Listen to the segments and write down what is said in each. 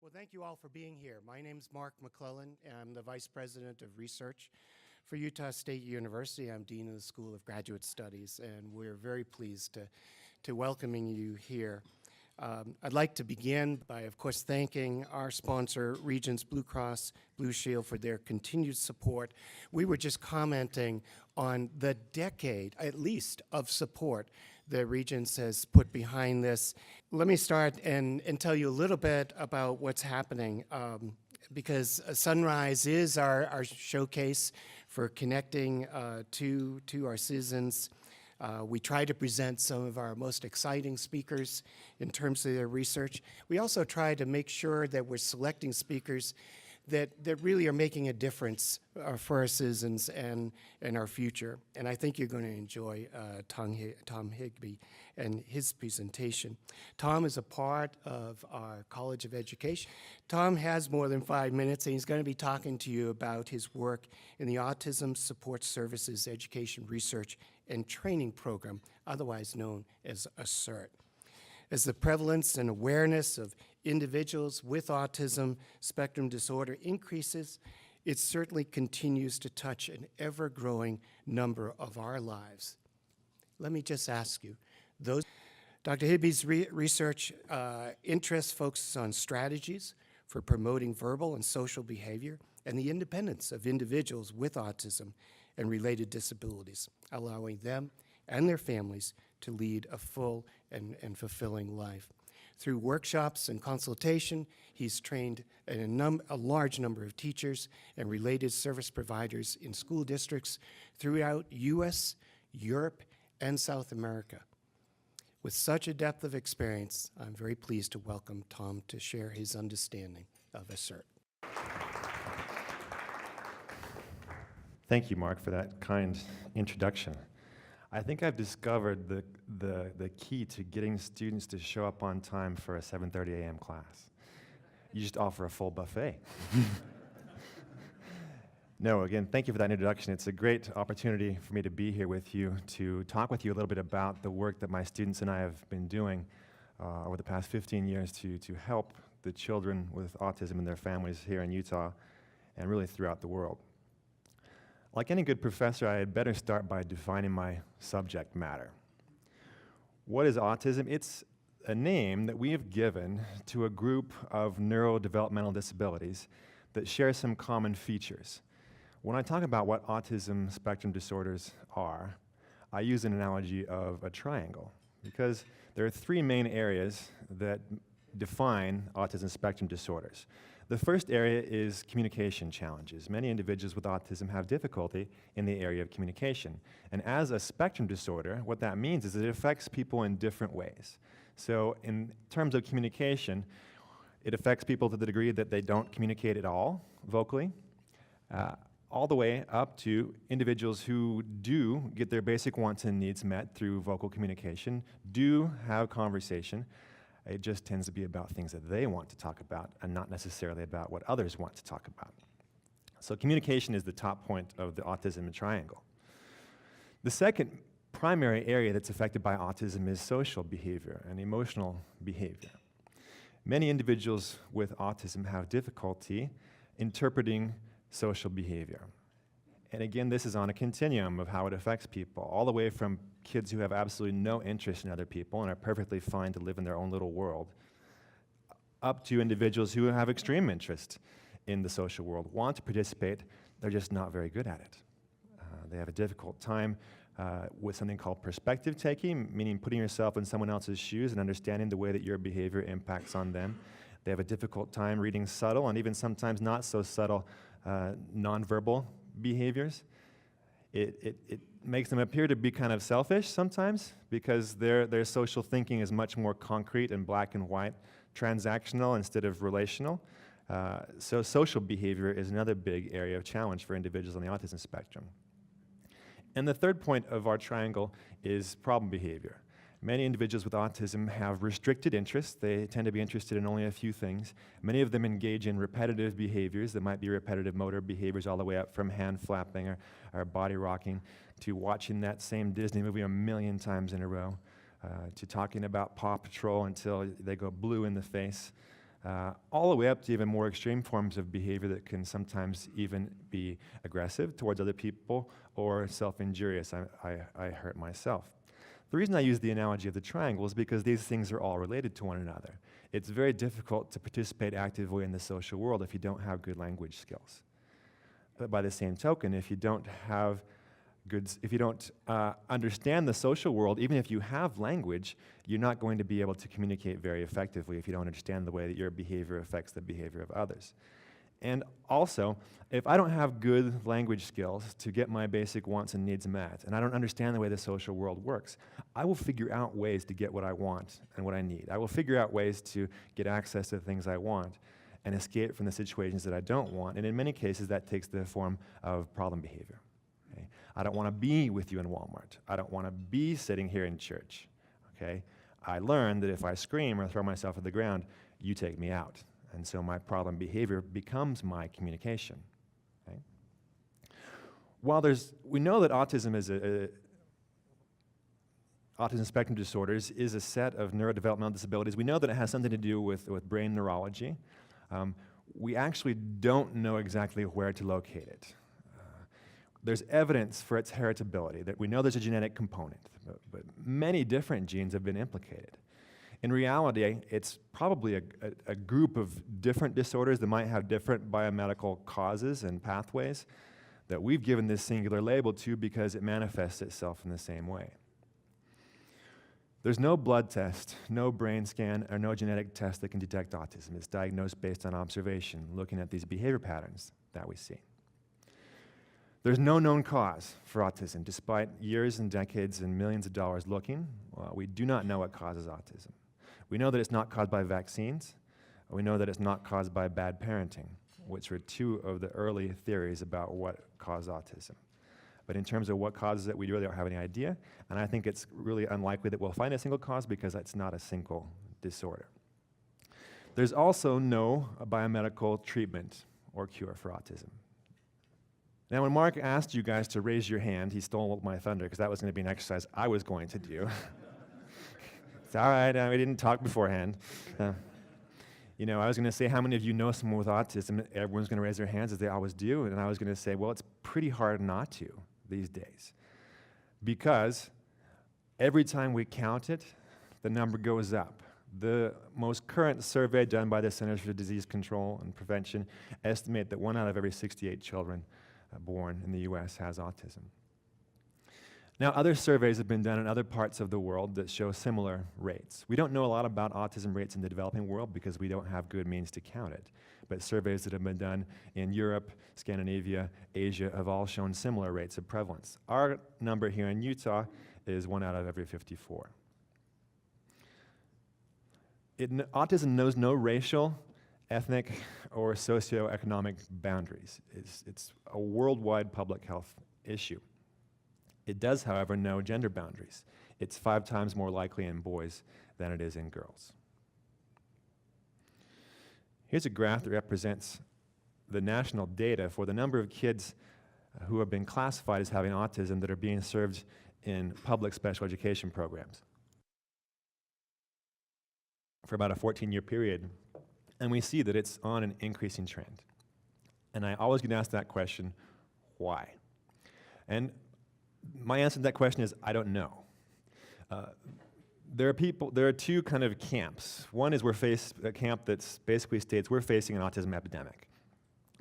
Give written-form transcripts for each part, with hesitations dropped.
Well, thank you all for being here. My name is Mark McClellan, and I'm the Vice President of Research for Utah State University. I'm Dean of the School of Graduate Studies, and we're very pleased to welcoming you here. I'd like to begin by, of course, thanking our sponsor, Regents Blue Cross Blue Shield, for their continued support. We were just commenting on the decade, at least, of support that Regents has put behind this. Let me start and tell you a little bit about what's happening, because Sunrise is our showcase for connecting to our citizens. We try to present some of our most exciting speakers in terms of their research. We also try to make sure that we're selecting speakers that really are making a difference for our citizens and our future. And I think you're going to enjoy Tom Higbee and his presentation. Tom is a part of our College of Education. Tom has more than 5 minutes, and he's going to be talking to you about his work in the Autism Support Services Education Research and Training Program, otherwise known as ASSERT. As the prevalence and awareness of individuals with autism spectrum disorder increases, it certainly continues to touch an ever-growing number of our lives. Let me just ask you, Dr. Higbee's research interests focuses on strategies for promoting verbal and social behavior and the independence of individuals with autism and related disabilities, allowing them and their families to lead a full and fulfilling life. Through workshops and consultation, he's trained a large number of teachers and related service providers in school districts throughout U.S., Europe, and South America. With such a depth of experience, I'm very pleased to welcome Tom to share his understanding of ASSERT. Thank you, Mark, for that kind introduction. I think I've discovered the key to getting students to show up on time for a 7:30 a.m. class. You just offer a full buffet. No, again, thank you for that introduction. It's a great opportunity for me to be here with you to talk with you a little bit about the work that my students and I have been doing over the past 15 years to help the children with autism and their families here in Utah and really throughout the world. Like any good professor, I had better start by defining my subject matter. What is autism? It's a name that we have given to a group of neurodevelopmental disabilities that share some common features. When I talk about what autism spectrum disorders are, I use an analogy of a triangle because there are three main areas that define autism spectrum disorders. The first area is communication challenges. Many individuals with autism have difficulty in the area of communication. And as a spectrum disorder, what that means is it affects people in different ways. So in terms of communication, it affects people to the degree that they don't communicate at all vocally, all the way up to individuals who do get their basic wants and needs met through vocal communication, do have conversation. It just tends to be about things that they want to talk about and not necessarily about what others want to talk about. So communication is the top point of the autism triangle. The second primary area that's affected by autism is social behavior and emotional behavior. Many individuals with autism have difficulty interpreting social behavior. And again, this is on a continuum of how it affects people, all the way from kids who have absolutely no interest in other people and are perfectly fine to live in their own little world, up to individuals who have extreme interest in the social world, want to participate, they're just not very good at it. They have a difficult time with something called perspective taking, meaning putting yourself in someone else's shoes and understanding the way that your behavior impacts on them. They have a difficult time reading subtle and even sometimes not so subtle nonverbal behaviors. It makes them appear to be kind of selfish sometimes because their social thinking is much more concrete and black and white, transactional instead of relational. So social behavior is another big area of challenge for individuals on the autism spectrum. And the third point of our triangle is problem behavior. Many individuals with autism have restricted interests. They tend to be interested in only a few things. Many of them engage in repetitive behaviors that might be repetitive motor behaviors all the way up from hand flapping or body rocking to watching that same Disney movie a million times in a row, to talking about Paw Patrol until they go blue in the face, all the way up to even more extreme forms of behavior that can sometimes even be aggressive towards other people or self-injurious. I hurt myself. The reason I use the analogy of the triangle is because these things are all related to one another. It's very difficult to participate actively in the social world if you don't have good language skills. But by the same token, if you don't have if you don't understand the social world, even if you have language, you're not going to be able to communicate very effectively if you don't understand the way that your behavior affects the behavior of others. And also, if I don't have good language skills to get my basic wants and needs met, and I don't understand the way the social world works, I will figure out ways to get what I want and what I need. I will figure out ways to get access to the things I want and escape from the situations that I don't want. And in many cases, that takes the form of problem behavior. Okay? I don't want to be with you in Walmart. I don't want to be sitting here in church. Okay? I learned that if I scream or throw myself at the ground, you take me out. And so my problem behavior becomes my communication. Okay? While we know that autism autism spectrum disorders is a set of neurodevelopmental disabilities. We know that it has something to do with brain neurology. We actually don't know exactly where to locate it. There's evidence for its heritability, that we know there's a genetic component, but many different genes have been implicated. In reality, it's probably a group of different disorders that might have different biomedical causes and pathways that we've given this singular label to because it manifests itself in the same way. There's no blood test, no brain scan, or no genetic test that can detect autism. It's diagnosed based on observation, looking at these behavior patterns that we see. There's no known cause for autism. Despite years and decades and millions of dollars looking, we do not know what causes autism. We know that it's not caused by vaccines. We know that it's not caused by bad parenting, which were two of the early theories about what caused autism. But in terms of what causes it, we really don't have any idea, and I think it's really unlikely that we'll find a single cause because it's not a single disorder. There's also no biomedical treatment or cure for autism. Now, when Mark asked you guys to raise your hand, he stole my thunder because that was going to be an exercise I was going to do. It's all right, we didn't talk beforehand. I was going to say, how many of you know someone with autism? Everyone's going to raise their hands as they always do, and I was going to say, well, it's pretty hard not to these days because every time we count it, the number goes up. The most current survey done by the Centers for Disease Control and Prevention estimate that 1 out of every 68 children born in the U.S. has autism. Now, other surveys have been done in other parts of the world that show similar rates. We don't know a lot about autism rates in the developing world because we don't have good means to count it. But surveys that have been done in Europe, Scandinavia, Asia have all shown similar rates of prevalence. Our number here in Utah is 1 out of every 54. Autism knows no racial, ethnic, or socioeconomic boundaries. It's a worldwide public health issue. It does, however, know gender boundaries. It's 5 times more likely in boys than it is in girls. Here's a graph that represents the national data for the number of kids who have been classified as having autism that are being served in public special education programs for about a 14-year period. And we see that it's on an increasing trend. And I always get asked that question, why? And my answer to that question is, I don't know. There are two kind of camps. One is a camp that basically states we're facing an autism epidemic.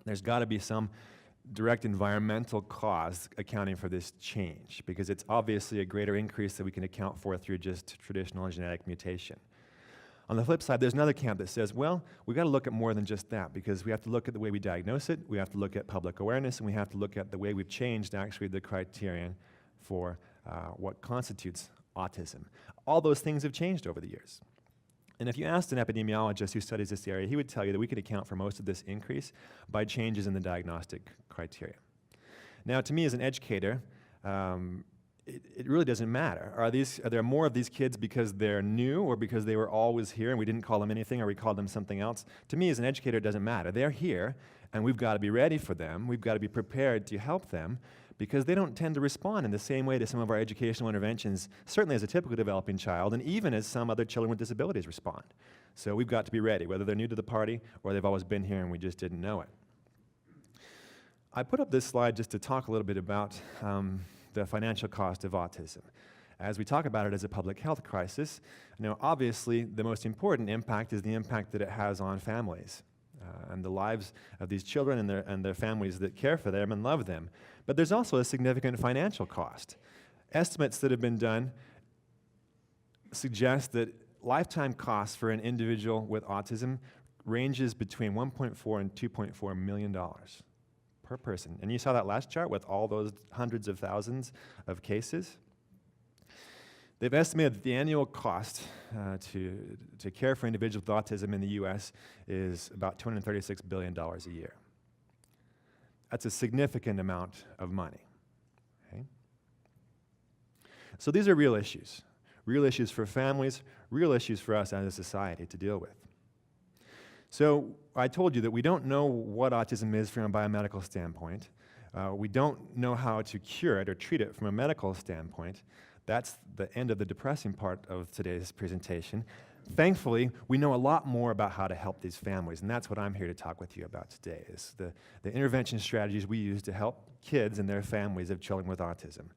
There's got to be some direct environmental cause accounting for this change, because it's obviously a greater increase that we can account for through just traditional genetic mutation. On the flip side, there's another camp that says, well, we've got to look at more than just that, because we have to look at the way we diagnose it, we have to look at public awareness, and we have to look at the way we've changed actually the criterion for what constitutes autism. All those things have changed over the years. And if you asked an epidemiologist who studies this area, he would tell you that we could account for most of this increase by changes in the diagnostic criteria. Now, to me as an educator, it really doesn't matter. Are there more of these kids because they're new or because they were always here and we didn't call them anything or we called them something else? To me as an educator, it doesn't matter. They're here and we've got to be ready for them. We've got to be prepared to help them because they don't tend to respond in the same way to some of our educational interventions, certainly as a typically developing child and even as some other children with disabilities respond. So we've got to be ready, whether they're new to the party or they've always been here and we just didn't know it. I put up this slide just to talk a little bit about the financial cost of autism. As we talk about it as a public health crisis, obviously the most important impact is the impact that it has on families and the lives of these children and their families that care for them and love them. But there's also a significant financial cost. Estimates that have been done suggest that lifetime costs for an individual with autism ranges between $1.4 and $2.4 million per person. And you saw that last chart with all those hundreds of thousands of cases. They've estimated that the annual cost to care for individuals with autism in the US is about $236 billion a year. That's a significant amount of money. Okay? So these are real issues for families, real issues for us as a society to deal with. So I told you that we don't know what autism is from a biomedical standpoint. We don't know how to cure it or treat it from a medical standpoint. That's the end of the depressing part of today's presentation. Thankfully, we know a lot more about how to help these families, and that's what I'm here to talk with you about today, is the intervention strategies we use to help kids and their families of children with autism.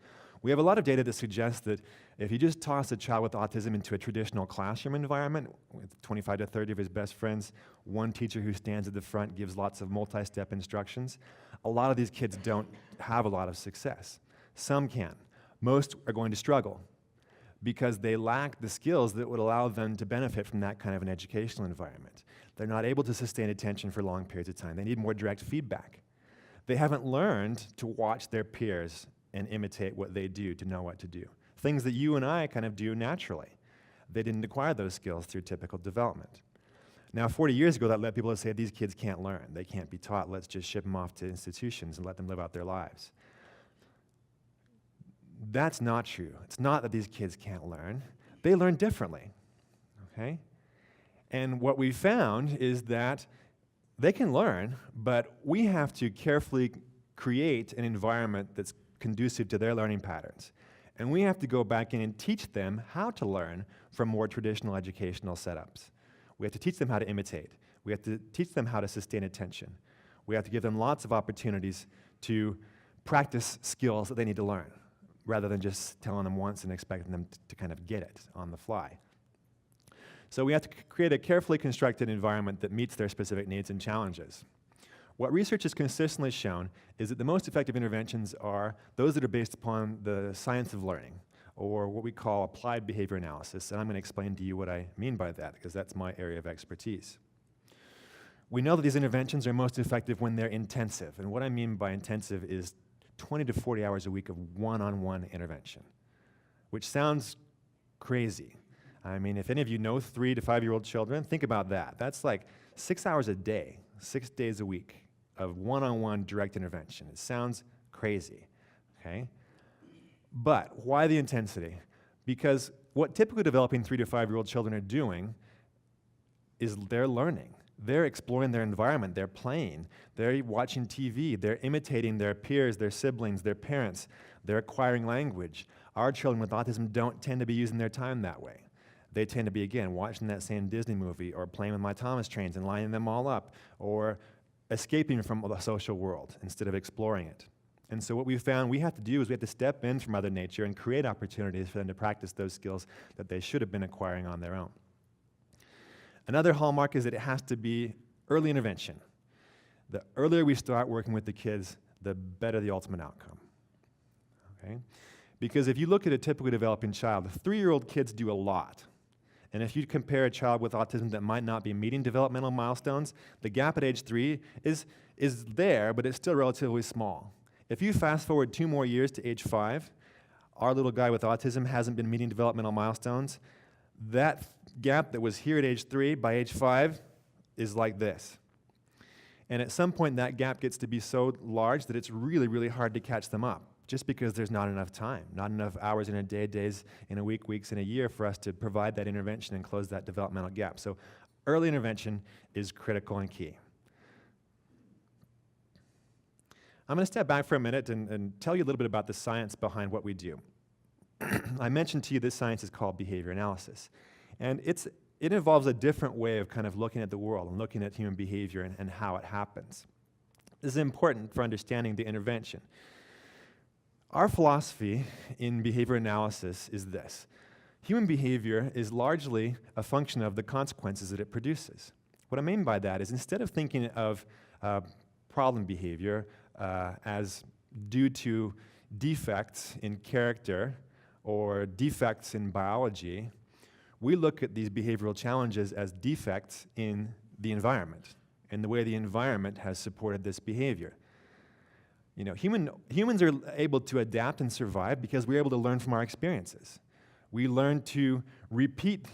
We have a lot of data that suggests that if you just toss a child with autism into a traditional classroom environment with 25 to 30 of his best friends, one teacher who stands at the front gives lots of multi-step instructions, a lot of these kids don't have a lot of success. Some can. Most are going to struggle because they lack the skills that would allow them to benefit from that kind of an educational environment. They're not able to sustain attention for long periods of time. They need more direct feedback. They haven't learned to watch their peers and imitate what they do to know what to do. Things that you and I kind of do naturally. They didn't acquire those skills through typical development. Now, 40 years ago, that led people to say, these kids can't learn. They can't be taught. Let's just ship them off to institutions and let them live out their lives. That's not true. It's not that these kids can't learn. They learn differently, okay? And what we found is that they can learn, but we have to carefully create an environment that's conducive to their learning patterns. And we have to go back in and teach them how to learn from more traditional educational setups. We have to teach them how to imitate. We have to teach them how to sustain attention. We have to give them lots of opportunities to practice skills that they need to learn, rather than just telling them once and expecting them to kind of get it on the fly. So we have to create a carefully constructed environment that meets their specific needs and challenges. What research has consistently shown is that the most effective interventions are those that are based upon the science of learning, or what we call applied behavior analysis, and I'm going to explain to you what I mean by that, because that's my area of expertise. We know that these interventions are most effective when they're intensive, and what I mean by intensive is 20 to 40 hours a week of one-on-one intervention, which sounds crazy. I mean, if any of you know 3 to 5-year-old children, think about that. That's like 6 hours a day, 6 days a week of one-on-one direct intervention. It sounds crazy, okay? But why the intensity? Because what typically developing 3 to 5-year-old children are doing is they're learning. They're exploring their environment, they're playing, they're watching TV, they're imitating their peers, their siblings, their parents, they're acquiring language. Our children with autism don't tend to be using their time that way. They tend to be, again, watching that same Disney movie or playing with my Thomas trains and lining them all up or escaping from the social world instead of exploring it. And so what we've found we have to do is we have to step in from Mother Nature and create opportunities for them to practice those skills that they should have been acquiring on their own. Another hallmark is that it has to be early intervention. The earlier we start working with the kids, the better the ultimate outcome. Okay? Because if you look at a typically developing child, the 3-year-old kids do a lot. And if you compare a child with autism that might not be meeting developmental milestones, the gap at age 3 is there, but it's still relatively small. If you fast forward 2 more years to age 5, our little guy with autism hasn't been meeting developmental milestones. That gap that was here at age 3, by age 5, is like this. And at some point, that gap gets to be so large that it's really, really hard to catch them up, just because there's not enough time, not enough hours in a day, days in a week, weeks in a year for us to provide that intervention and close that developmental gap. So early intervention is critical and key. I'm going to step back for a minute and tell you a little bit about the science behind what we do. I mentioned to you this science is called behavior analysis. And it's it involves a different way of kind of looking at the world and looking at human behavior and how it happens. This is important for understanding the intervention. Our philosophy in behavior analysis is this. Human behavior is largely a function of the consequences that it produces. What I mean by that is instead of thinking of problem behavior as due to defects in character or defects in biology, we look at these behavioral challenges as defects in the environment and the way the environment has supported this behavior. You know, humans are able to adapt and survive because we're able to learn from our experiences. We learn to repeat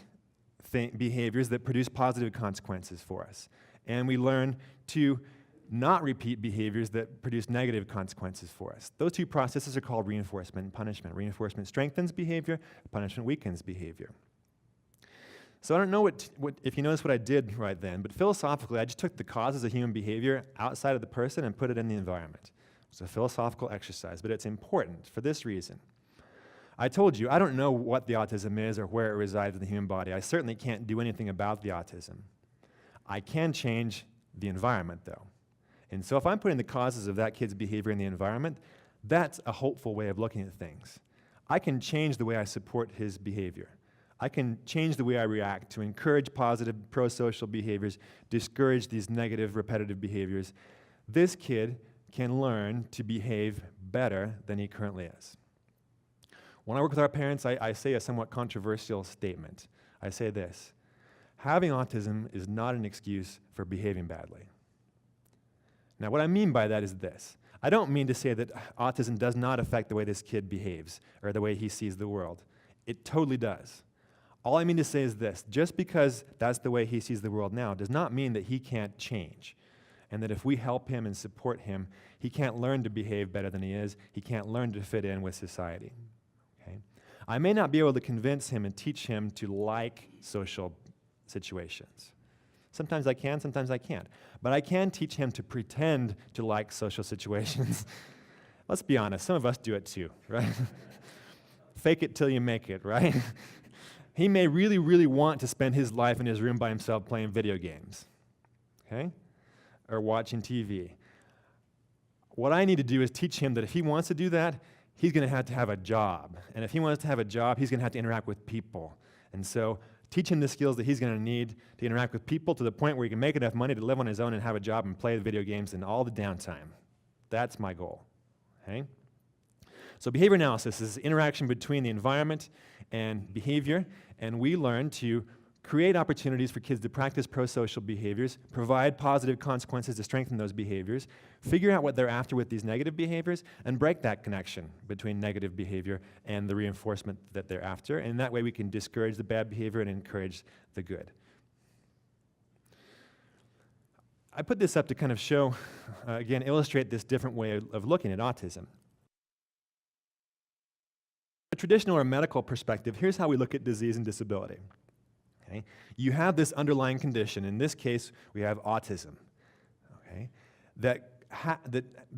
behaviors that produce positive consequences for us. And we learn to not repeat behaviors that produce negative consequences for us. Those two processes are called reinforcement and punishment. Reinforcement strengthens behavior, punishment weakens behavior. So I don't know if you notice what I did right then, but philosophically, I just took the causes of human behavior outside of the person and put it in the environment. It's a philosophical exercise, but it's important for this reason. I told you, I don't know what the autism is or where it resides in the human body. I certainly can't do anything about the autism. I can change the environment, though. And so if I'm putting the causes of that kid's behavior in the environment, that's a hopeful way of looking at things. I can change the way I support his behavior. I can change the way I react to encourage positive pro-social behaviors, discourage these negative repetitive behaviors. This kid can learn to behave better than he currently is. When I work with our parents, I say a somewhat controversial statement. I say this: having autism is not an excuse for behaving badly. Now, what I mean by that is this. I don't mean to say that autism does not affect the way this kid behaves or the way he sees the world. It totally does. All I mean to say is this: just because that's the way he sees the world now does not mean that he can't change, and that if we help him and support him, he can't learn to behave better than he is, he can't learn to fit in with society. Okay? I may not be able to convince him and teach him to like social situations. Sometimes I can, sometimes I can't. But I can teach him to pretend to like social situations. Let's be honest, some of us do it too, right? Fake it till you make it, right? He may really, really want to spend his life in his room by himself playing video games, okay? Or watching TV. What I need to do is teach him that if he wants to do that, he's going to have a job. And if he wants to have a job, he's going to have to interact with people. And so teach him the skills that he's going to need to interact with people to the point where he can make enough money to live on his own and have a job and play the video games in all the downtime. That's my goal, okay? So behavior analysis is interaction between the environment and behavior, and we learn to create opportunities for kids to practice pro-social behaviors, provide positive consequences to strengthen those behaviors, figure out what they're after with these negative behaviors, and break that connection between negative behavior and the reinforcement that they're after, and that way we can discourage the bad behavior and encourage the good. I put this up to kind of show, again, illustrate this different way of looking at autism. A traditional or medical perspective, here's how we look at disease and disability. Okay? You have this underlying condition. In this case, we have autism. Okay? That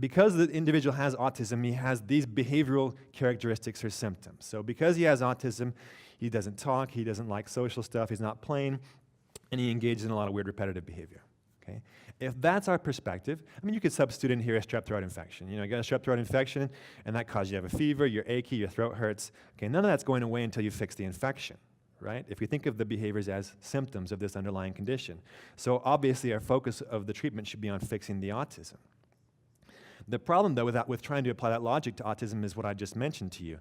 because the individual has autism, he has these behavioral characteristics or symptoms. So because he has autism, he doesn't talk, he doesn't like social stuff, he's not playing, and he engages in a lot of weird repetitive behavior. Okay? If that's our perspective, I mean, you could substitute in here a strep throat infection. You know, you got a strep throat infection, and that causes you to have a fever, you're achy, your throat hurts. Okay, none of that's going away until you fix the infection, right? If we think of the behaviors as symptoms of this underlying condition. So obviously, our focus of the treatment should be on fixing the autism. The problem, though, with trying to apply that logic to autism is what I just mentioned to you.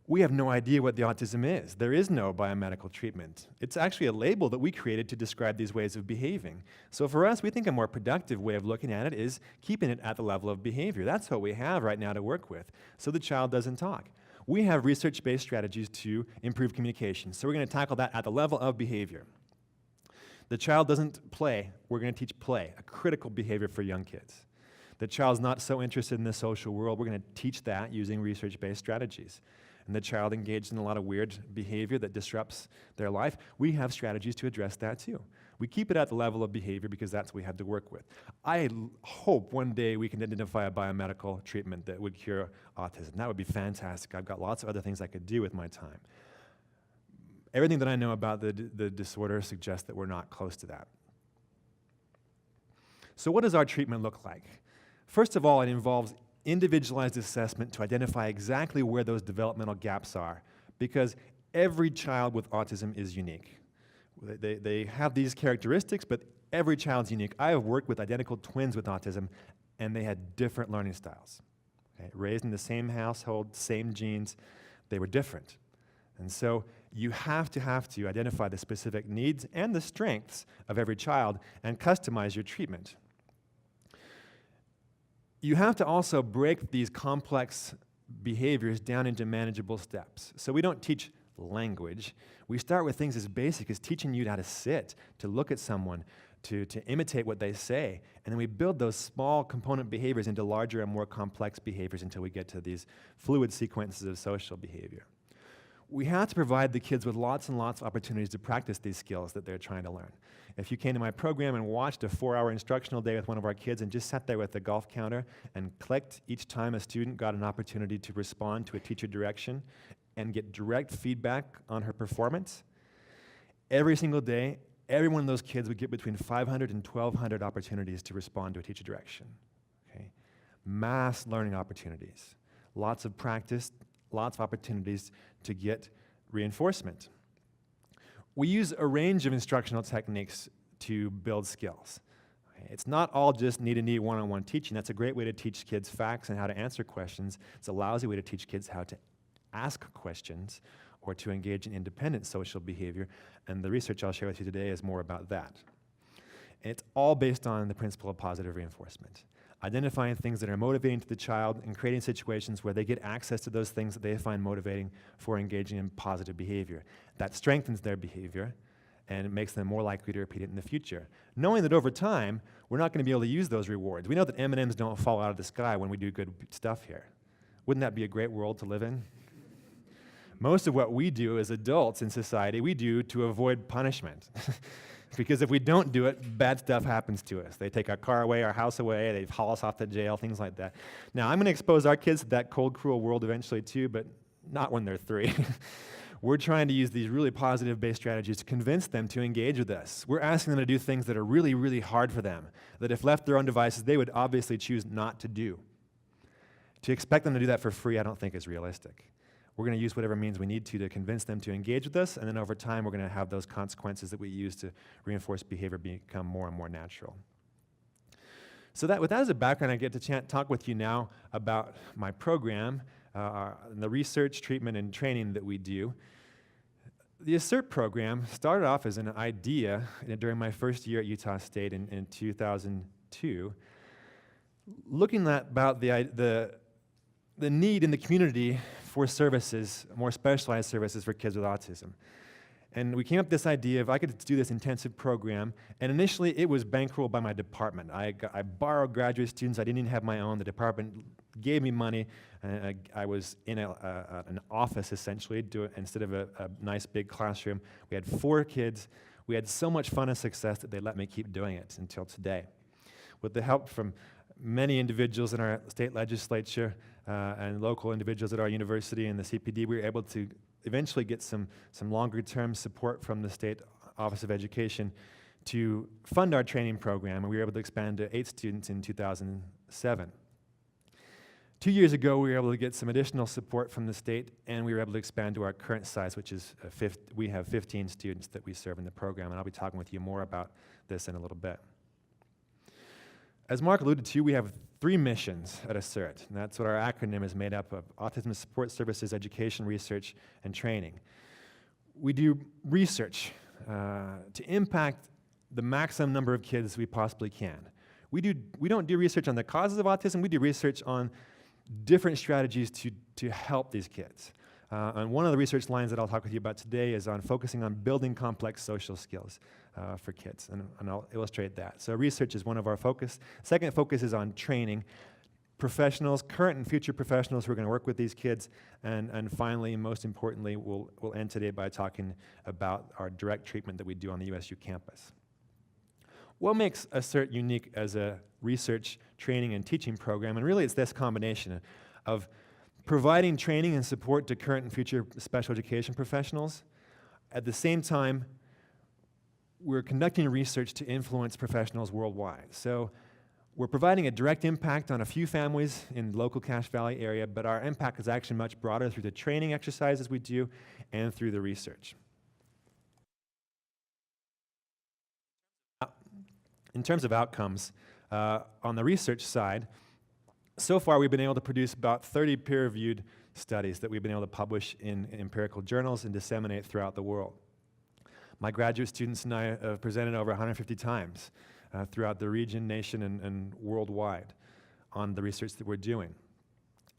We have no idea what the autism is. There is no biomedical treatment. It's actually a label that we created to describe these ways of behaving. So for us, we think a more productive way of looking at it is keeping it at the level of behavior. That's what we have right now to work with, so the child doesn't talk. We have research-based strategies to improve communication, so we're going to tackle that at the level of behavior. The child doesn't play. We're going to teach play, a critical behavior for young kids. The child's not so interested in the social world. We're going to teach that using research-based strategies. And the child engaged in a lot of weird behavior that disrupts their life, we have strategies to address that too. We keep it at the level of behavior because that's what we have to work with. I hope one day we can identify a biomedical treatment that would cure autism. That would be fantastic. I've got lots of other things I could do with my time. everything that I know about the disorder suggests that we're not close to that. So what does our treatment look like? First of all, it involves individualized assessment to identify exactly where those developmental gaps are, because every child with autism is unique. They have these characteristics, but every child's unique. I have worked with identical twins with autism, and they had different learning styles. Okay? Raised in the same household, same genes, they were different. And so you have to identify the specific needs and the strengths of every child and customize your treatment. You have to also break these complex behaviors down into manageable steps. So we don't teach language. We start with things as basic as teaching you how to sit, to look at someone, to imitate what they say. And then we build those small component behaviors into larger and more complex behaviors until we get to these fluid sequences of social behavior. We have to provide the kids with lots and lots of opportunities to practice these skills that they're trying to learn. If you came to my program and watched a 4-hour instructional day with one of our kids and just sat there with the golf counter and clicked each time a student got an opportunity to respond to a teacher direction and get direct feedback on her performance, every single day, every one of those kids would get between 500 and 1,200 opportunities to respond to a teacher direction. Okay? Mass learning opportunities, lots of practice, lots of opportunities to get reinforcement. We use a range of instructional techniques to build skills. Okay? It's not all just knee-to-knee one-on-one teaching. That's a great way to teach kids facts and how to answer questions. It's a lousy way to teach kids how to ask questions or to engage in independent social behavior, and the research I'll share with you today is more about that. It's all based on the principle of positive reinforcement. Identifying things that are motivating to the child and creating situations where they get access to those things that they find motivating for engaging in positive behavior. That strengthens their behavior and it makes them more likely to repeat it in the future. Knowing that over time, we're not going to be able to use those rewards. We know that M&Ms don't fall out of the sky when we do good stuff here. Wouldn't that be a great world to live in? Most of what we do as adults in society, we do to avoid punishment. Because if we don't do it, bad stuff happens to us. They take our car away, our house away, they haul us off to jail, things like that. Now, I'm going to expose our kids to that cold, cruel world eventually too, but not when they're 3. We're trying to use these really positive-based strategies to convince them to engage with us. We're asking them to do things that are really, really hard for them, that if left to their own devices, they would obviously choose not to do. To expect them to do that for free, I don't think is realistic. We're going to use whatever means we need to convince them to engage with us, and then over time, we're going to have those consequences that we use to reinforce behavior become more and more natural. So with that as a background, I get to talk with you now about my program, the research, treatment, and training that we do. The ASSERT program started off as an idea during my first year at Utah State in 2002, looking at about the need in the community for services, more specialized services for kids with autism. And we came up with this idea of I could do this intensive program, and initially it was bankrolled by my department. I borrowed graduate students. I didn't even have my own. The department gave me money. I was in an office, essentially, instead of a nice big classroom. We had 4 kids. We had so much fun and success that they let me keep doing it until today. With the help from many individuals in our state legislature and local individuals at our university and the CPD, we were able to eventually get some longer-term support from the State Office of Education to fund our training program, and we were able to expand to 8 students in 2007. 2 years ago, we were able to get some additional support from the state, and we were able to expand to our current size, which is we have 15 students that we serve in the program, and I'll be talking with you more about this in a little bit. As Mark alluded to, we have 3 missions at ASSERT, and that's what our acronym is made up of: Autism Support Services, Education, Research, and Training. We do research to impact the maximum number of kids we possibly can. We don't do research on the causes of autism, we do research on different strategies to help these kids. And one of the research lines that I'll talk with you about today is on focusing on building complex social skills for kids, and I'll illustrate that. So research is one of our focus. Second focus is on training professionals, current and future professionals who are going to work with these kids, and finally, most importantly, we'll end today by talking about our direct treatment that we do on the USU campus. What makes ASSERT unique as a research, training, and teaching program, and really it's this combination of providing training and support to current and future special education professionals, At the same time, we're conducting research to influence professionals worldwide. So we're providing a direct impact on a few families in the local Cache Valley area, but our impact is actually much broader through the training exercises we do and through the research. In terms of outcomes, on the research side, so far we've been able to produce about 30 peer-reviewed studies that we've been able to publish in empirical journals and disseminate throughout the world. My graduate students and I have presented over 150 times throughout the region, nation, and worldwide on the research that we're doing.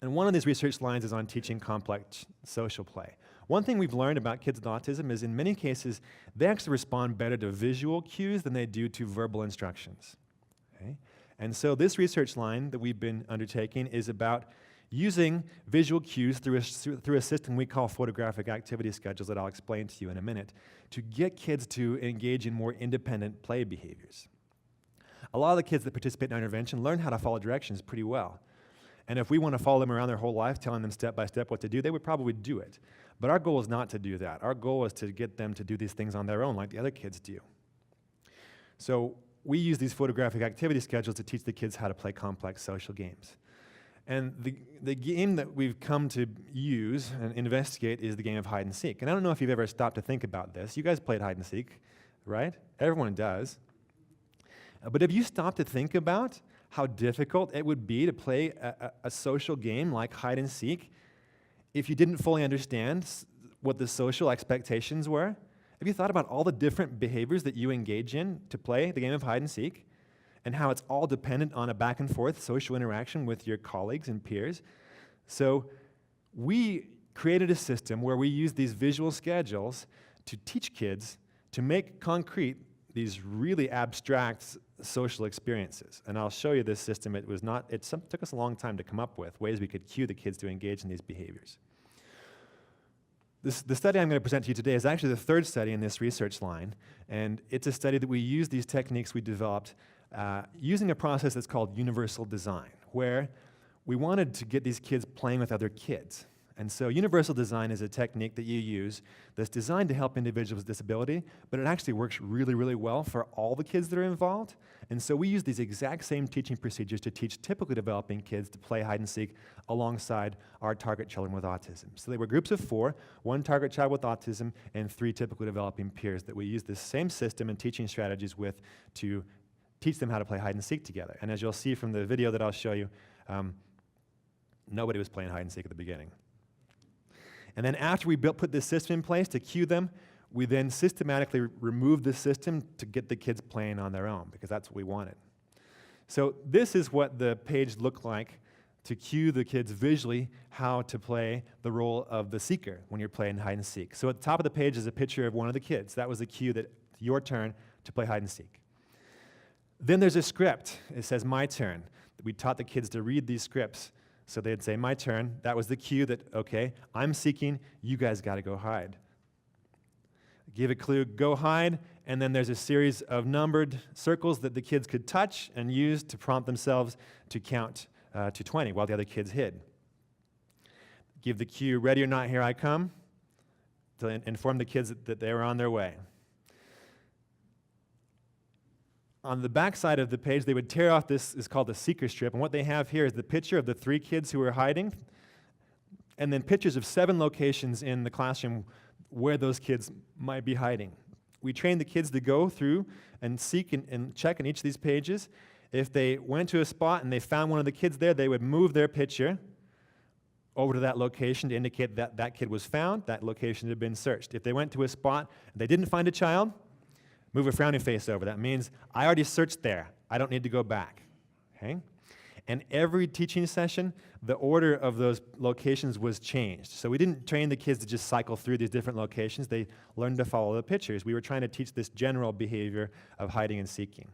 And one of these research lines is on teaching complex social play. One thing we've learned about kids with autism is in many cases, they actually respond better to visual cues than they do to verbal instructions. Okay? And so this research line that we've been undertaking is about using visual cues through a system we call photographic activity schedules that I'll explain to you in a minute, to get kids to engage in more independent play behaviors. A lot of the kids that participate in our intervention learn how to follow directions pretty well. And if we want to follow them around their whole life, telling them step by step what to do, they would probably do it. But our goal is not to do that. Our goal is to get them to do these things on their own like the other kids do. So we use these photographic activity schedules to teach the kids how to play complex social games. And the game that we've come to use and investigate is the game of hide and seek. And I don't know if you've ever stopped to think about this. You guys played hide and seek, right? Everyone does. But have you stopped to think about how difficult it would be to play a social game like hide and seek if you didn't fully understand what the social expectations were? Have you thought about all the different behaviors that you engage in to play the game of hide and seek? And how it's all dependent on a back and forth social interaction with your colleagues and peers. So we created a system where we use these visual schedules to teach kids to make concrete these really abstract social experiences. And I'll show you this system. It took us a long time to come up with ways we could cue the kids to engage in these behaviors. The study I'm going to present to you today is actually the third study in this research line, and it's a study that we use these techniques we developed using a process that's called universal design, where we wanted to get these kids playing with other kids. And so universal design is a technique that you use that's designed to help individuals with disability, but it actually works really, really well for all the kids that are involved. And so we use these exact same teaching procedures to teach typically developing kids to play hide and seek alongside our target children with autism. So they were groups of 4, 1 target child with autism, and 3 typically developing peers that we use this same system and teaching strategies with to teach them how to play hide and seek together. And as you'll see from the video that I'll show you, nobody was playing hide and seek at the beginning. And then after we put this system in place to cue them, we then systematically removed the system to get the kids playing on their own, because that's what we wanted. So this is what the page looked like to cue the kids visually how to play the role of the seeker when you're playing hide and seek. So at the top of the page is a picture of one of the kids. That was the cue that it's your turn to play hide and seek. Then there's a script. It says, my turn. We taught the kids to read these scripts. So they'd say, my turn. That was the cue that, okay, I'm seeking, you guys got to go hide. Give a clue, go hide, and then there's a series of numbered circles that the kids could touch and use to prompt themselves to count to 20 while the other kids hid. Give the cue, ready or not, here I come, to inform the kids that they were on their way. On the back side of the page, they would tear off this is called the seeker strip, and what they have here is the picture of the 3 kids who were hiding, and then pictures of 7 locations in the classroom where those kids might be hiding. We trained the kids to go through and seek and check on each of these pages. If they went to a spot and they found one of the kids there, they would move their picture over to that location to indicate that that kid was found, that location had been searched. If they went to a spot and they didn't find a child, move a frowny face over. That means, I already searched there. I don't need to go back. Okay? And every teaching session, the order of those locations was changed. So we didn't train the kids to just cycle through these different locations. They learned to follow the pictures. We were trying to teach this general behavior of hiding and seeking.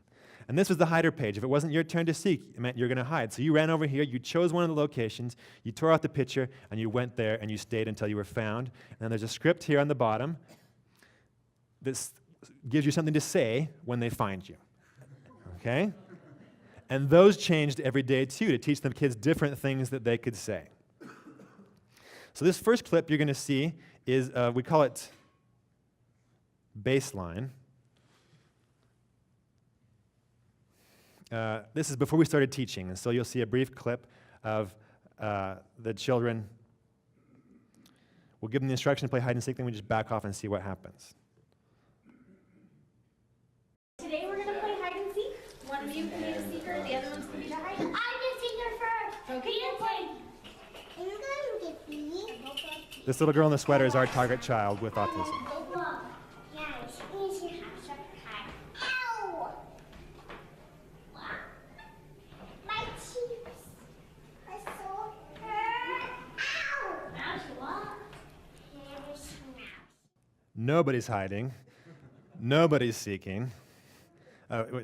And this was the hider page. If it wasn't your turn to seek, it meant you're going to hide. So you ran over here, you chose one of the locations, you tore out the picture, and you went there, and you stayed until you were found. And then there's a script here on the bottom that gives you something to say when they find you. Okay? And those changed every day, too, to teach the kids different things that they could say. So this first clip you're going to see is, we call it baseline. This is before we started teaching, and so you'll see a brief clip of the children. We'll give them the instruction to play hide and seek, then we just back off and see what happens. Today we're going to play hide and seek. One of you can be the seeker, the other one's going to be the hider. I'm the seeker first. Okay, you play. Can you go and get me? This little girl in the sweater is our target child with autism. Yeah, she has a cut. Ow! My cheeks are so hurt. Ow! Now she walks. Nobody's hiding. Nobody's seeking.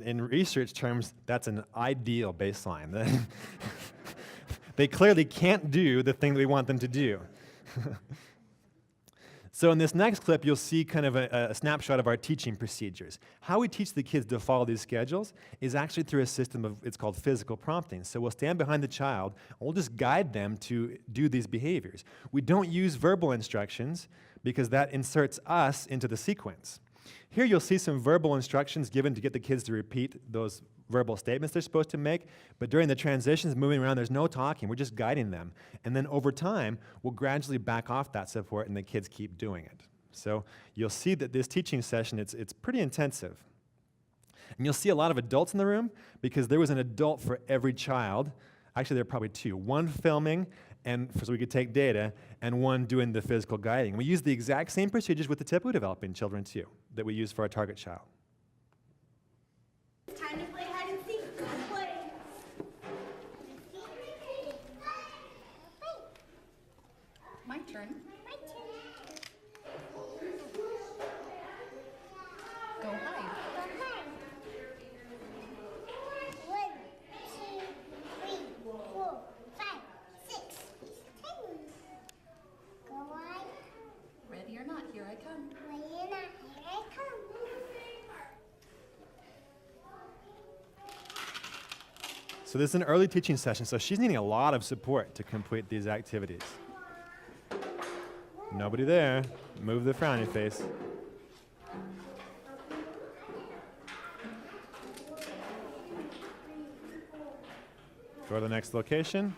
In research terms, that's an ideal baseline. They clearly can't do the thing that we want them to do. So in this next clip, you'll see kind of a snapshot of our teaching procedures. How we teach the kids to follow these schedules is actually through a system of, it's called physical prompting. So we'll stand behind the child, and we'll just guide them to do these behaviors. We don't use verbal instructions because that inserts us into the sequence. Here you'll see some verbal instructions given to get the kids to repeat those verbal statements they're supposed to make, but during the transitions, moving around, there's no talking, we're just guiding them. And then over time, we'll gradually back off that support and the kids keep doing it. So you'll see that this teaching session, it's pretty intensive. And you'll see a lot of adults in the room because there was an adult for every child. Actually, there are probably two, one filming and so we could take data, and one doing the physical guiding. We use the exact same procedures with the TIPU developing children too, that we use for our target child. It's time to play hide and seek. Let's play. My turn. Go hide. 1, 2, 3, 4, 5, 6, 7. Go on. Ready or not, here I come. Here I come. So this is an early teaching session, so she's needing a lot of support to complete these activities. Nobody there. Move the frowny face. Go to the next location.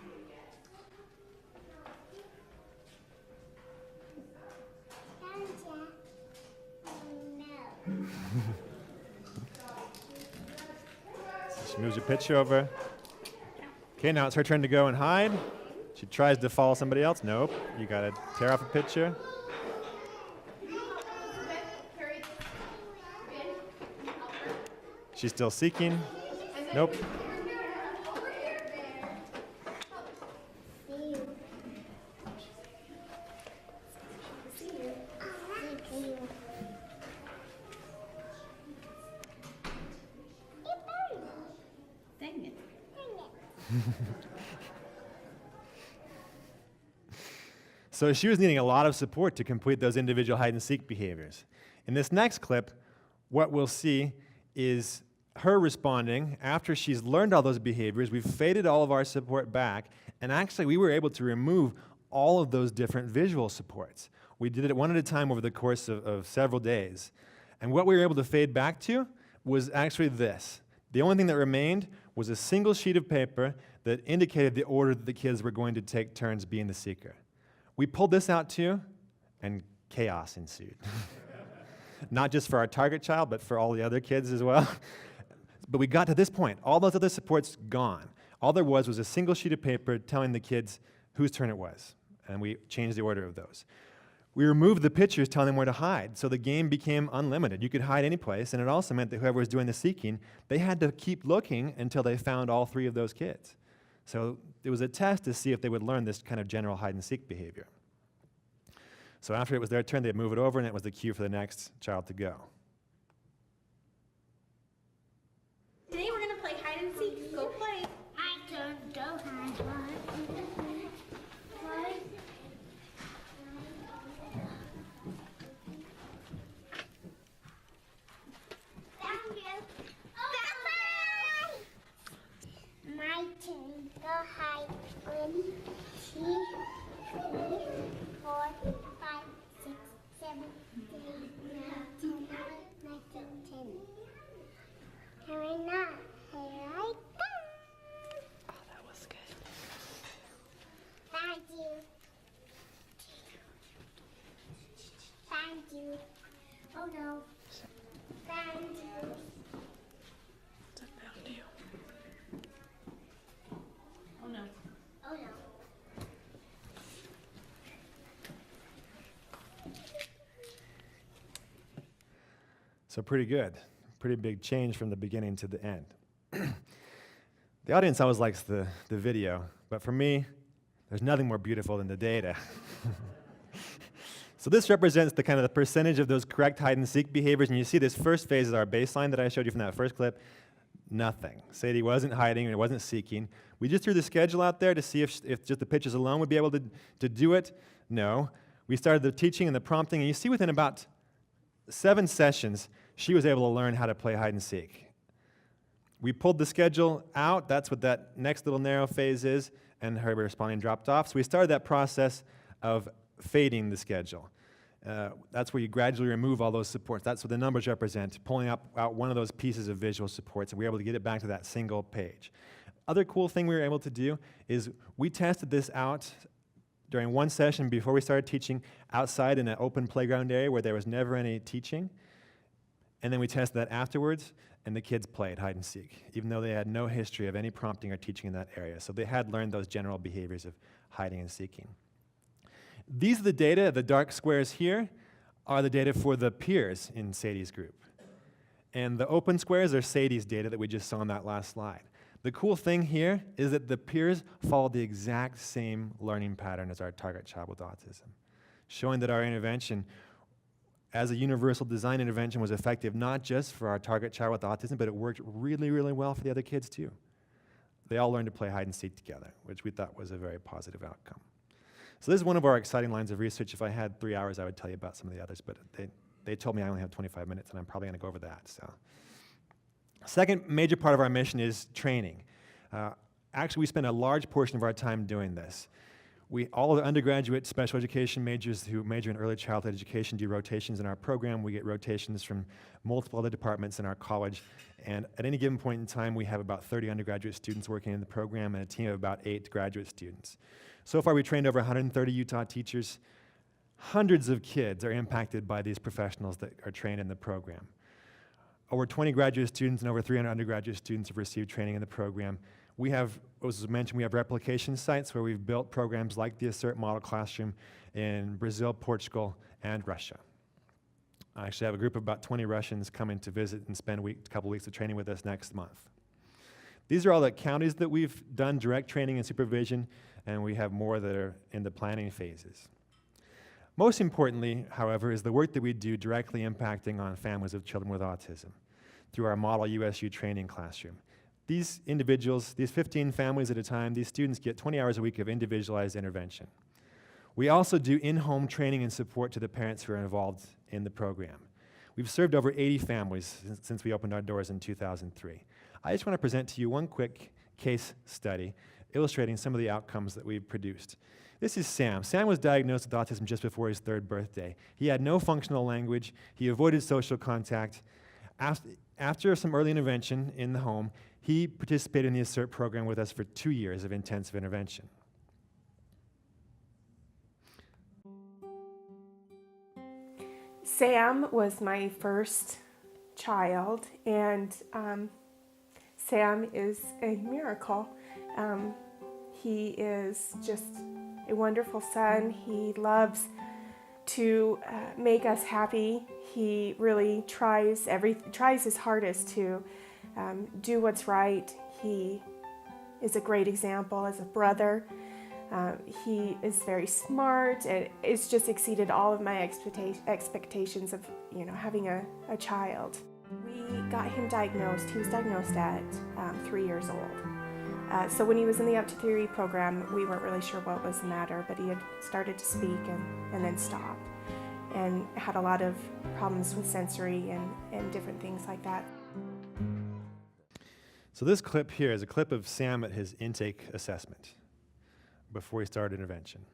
She moves your picture over. Okay, now it's her turn to go and hide. She tries to follow somebody else. Nope. You gotta tear off a picture. She's still seeking. Nope. Dang it. So she was needing a lot of support to complete those individual hide and seek behaviors. In this next clip, what we'll see is her responding after she's learned all those behaviors. We've faded all of our support back, and actually we were able to remove all of those different visual supports. We did it one at a time over the course of several days. And what we were able to fade back to was actually this. The only thing that remained was a single sheet of paper that indicated the order that the kids were going to take turns being the seeker. We pulled this out too, and chaos ensued. Not just for our target child, but for all the other kids as well. But we got to this point. All those other supports gone. All there was a single sheet of paper telling the kids whose turn it was, and we changed the order of those. We removed the pictures telling them where to hide, so the game became unlimited. You could hide any place, and it also meant that whoever was doing the seeking, they had to keep looking until they found all three of those kids. So it was a test to see if they would learn this kind of general hide and seek behavior. So after it was their turn, they'd move it over, and it was the cue for the next child to go. Today we're going to play hide and seek. Go play. I don't go hide. Found you. My turn. Go hide. 1, 2, 3, 4, 5, 6, 7, 8, 9, 10, 11, So pretty good. Pretty big change from the beginning to the end. The audience always likes the video, but for me, there's nothing more beautiful than the data. So this represents the kind of the percentage of those correct hide and seek behaviors, and you see this first phase is our baseline that I showed you from that first clip. Nothing. Sadie wasn't hiding and wasn't seeking. We just threw the schedule out there to see if just the pictures alone would be able to do it. No. We started the teaching and the prompting, and you see within about 7 sessions, she was able to learn how to play hide and seek. We pulled the schedule out. That's what that next little narrow phase is, and her responding dropped off. So we started that process of fading the schedule. That's where you gradually remove all those supports. That's what the numbers represent, pulling out one of those pieces of visual supports, and we were able to get it back to that single page. Other cool thing we were able to do is we tested this out during one session before we started teaching outside in an open playground area where there was never any teaching. And then we tested that afterwards, and the kids played hide and seek, even though they had no history of any prompting or teaching in that area. So they had learned those general behaviors of hiding and seeking. These are the data, the dark squares here are the data for the peers in Sadie's group. And the open squares are Sadie's data that we just saw on that last slide. The cool thing here is that the peers follow the exact same learning pattern as our target child with autism, showing that our intervention as a universal design intervention was effective not just for our target child with autism, but it worked really, really well for the other kids too. They all learned to play hide and seek together, which we thought was a very positive outcome. So this is one of our exciting lines of research. If I had 3 hours, I would tell you about some of the others, but they told me I only have 25 minutes, and I'm probably going to go over that. So, second major part of our mission is training. Actually, we spend a large portion of our time doing this. All of the undergraduate special education majors who major in early childhood education do rotations in our program. We get rotations from multiple other departments in our college, and at any given point in time, we have about 30 undergraduate students working in the program and a team of about 8 graduate students. So far, we trained over 130 Utah teachers. Hundreds of kids are impacted by these professionals that are trained in the program. Over 20 graduate students and over 300 undergraduate students have received training in the program. We have, as was mentioned, we have replication sites where we've built programs like the ASSERT model classroom in Brazil, Portugal, and Russia. I actually have a group of about 20 Russians coming to visit and spend a couple weeks of training with us next month. These are all the counties that we've done direct training and supervision, and we have more that are in the planning phases. Most importantly, however, is the work that we do directly impacting on families of children with autism through our Model USU training classroom. These individuals, these 15 families at a time, these students get 20 hours a week of individualized intervention. We also do in-home training and support to the parents who are involved in the program. We've served over 80 families since we opened our doors in 2003. I just want to present to you one quick case study illustrating some of the outcomes that we've produced. This is Sam. Sam was diagnosed with autism just before his 3rd birthday. He had no functional language. He avoided social contact. After some early intervention in the home, he participated in the ASSERT program with us for 2 years of intensive intervention. Sam was my first child, and Sam is a miracle. He is just a wonderful son. He loves to make us happy. He really tries his hardest to do what's right. He is a great example as a brother. He is very smart, and it's just exceeded all of my expectations of having a child. We got him diagnosed. He was diagnosed at 3 years old. So when he was in the Up to 3 program, we weren't really sure what was the matter, but he had started to speak and then stop, and had a lot of problems with sensory and different things like that. So this clip here is a clip of Sam at his intake assessment before he started intervention.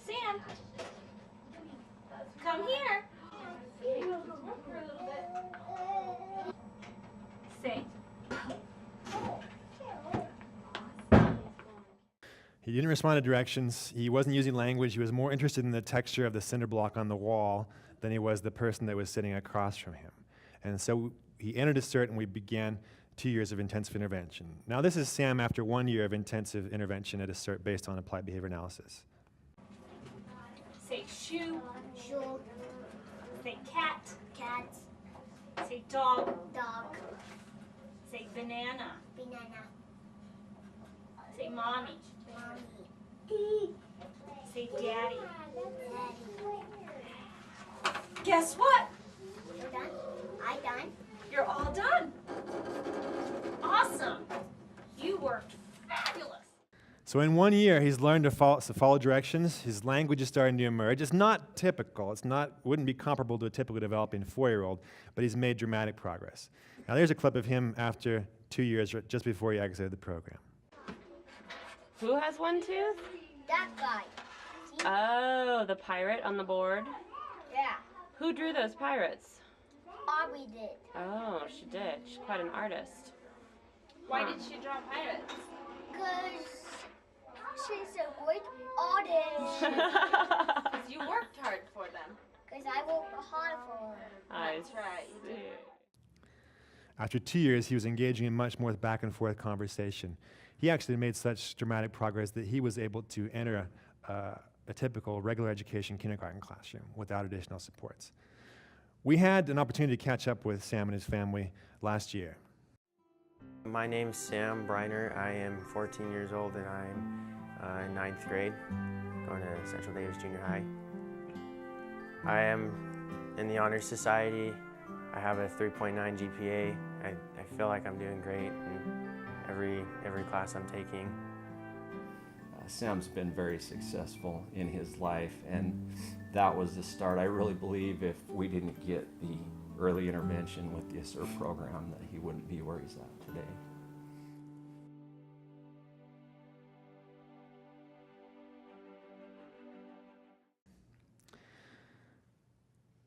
Sam, come here. Say. He didn't respond to directions. He wasn't using language. He was more interested in the texture of the cinder block on the wall than he was the person that was sitting across from him. And so he entered ASSERT, and we began 2 years of intensive intervention. Now this is Sam after 1 year of intensive intervention at ASSERT based on applied behavior analysis. Say shoe. Shoe. Say cat. Cat. Say dog. Dog. Say banana. Banana. Say mommy. Mommy. Say daddy. Daddy. Guess what? You done? I done? You're all done. Awesome. You worked fabulous. So in 1 year, he's learned to follow directions. His language is starting to emerge. It's not typical. Wouldn't be comparable to a typical developing 4-year-old, but he's made dramatic progress. Now there's a clip of him after 2 years, just before he exited the program. Who has one tooth? That guy. See? Oh, the pirate on the board. Yeah. Who drew those pirates? Aubrey did. Oh, she did. She's quite an artist. Why did she draw pirates? Because she's a great artist. Because you worked hard for them. Because I work hard for her. That's right. You did. After 2 years, he was engaging in much more back and forth conversation. He actually made such dramatic progress that he was able to enter a typical regular education kindergarten classroom without additional supports. We had an opportunity to catch up with Sam and his family last year. My name's Sam Briner. I am 14 years old and I'm in 9th grade, going to Central Davis Junior High. I am in the Honor Society. I have a 3.9 GPA. I feel like I'm doing great in every class I'm taking. Sam's been very successful in his life, and that was the start. I really believe if we didn't get the early intervention with the ASSERT program, that he wouldn't be where he's at today.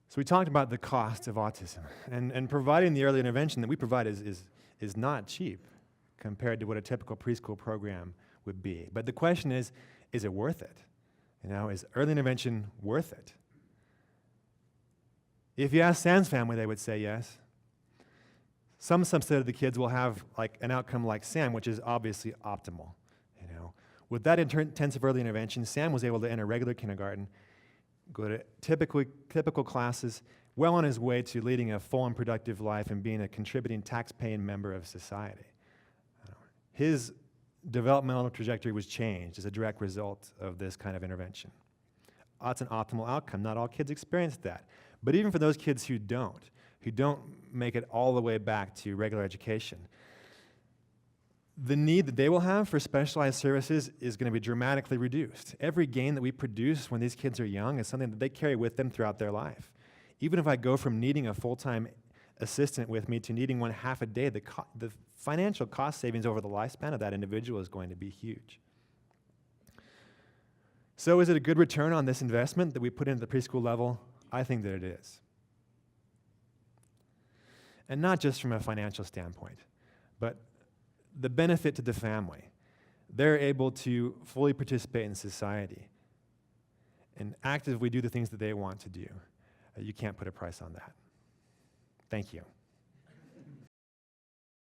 So we talked about the cost of autism, and providing the early intervention that we provide is not cheap compared to what a typical preschool program would be. But the question is it worth it? You know, is early intervention worth it? If you ask Sam's family, they would say yes. Some subset of the kids will have like an outcome like Sam, which is obviously optimal. You know, with that intensive early intervention, Sam was able to enter regular kindergarten, go to typical classes, well on his way to leading a full and productive life and being a contributing tax-paying member of society. His developmental trajectory was changed as a direct result of this kind of intervention. That's an optimal outcome. Not all kids experience that. But even for those kids who don't make it all the way back to regular education, the need that they will have for specialized services is going to be dramatically reduced. Every gain that we produce when these kids are young is something that they carry with them throughout their life. Even if I go from needing a full-time assistant with me to needing one half a day, the financial cost savings over the lifespan of that individual is going to be huge. So is it a good return on this investment that we put into the preschool level? I think that it is. And not just from a financial standpoint, but the benefit to the family. They're able to fully participate in society and actively do the things that they want to do. You can't put a price on that. Thank you.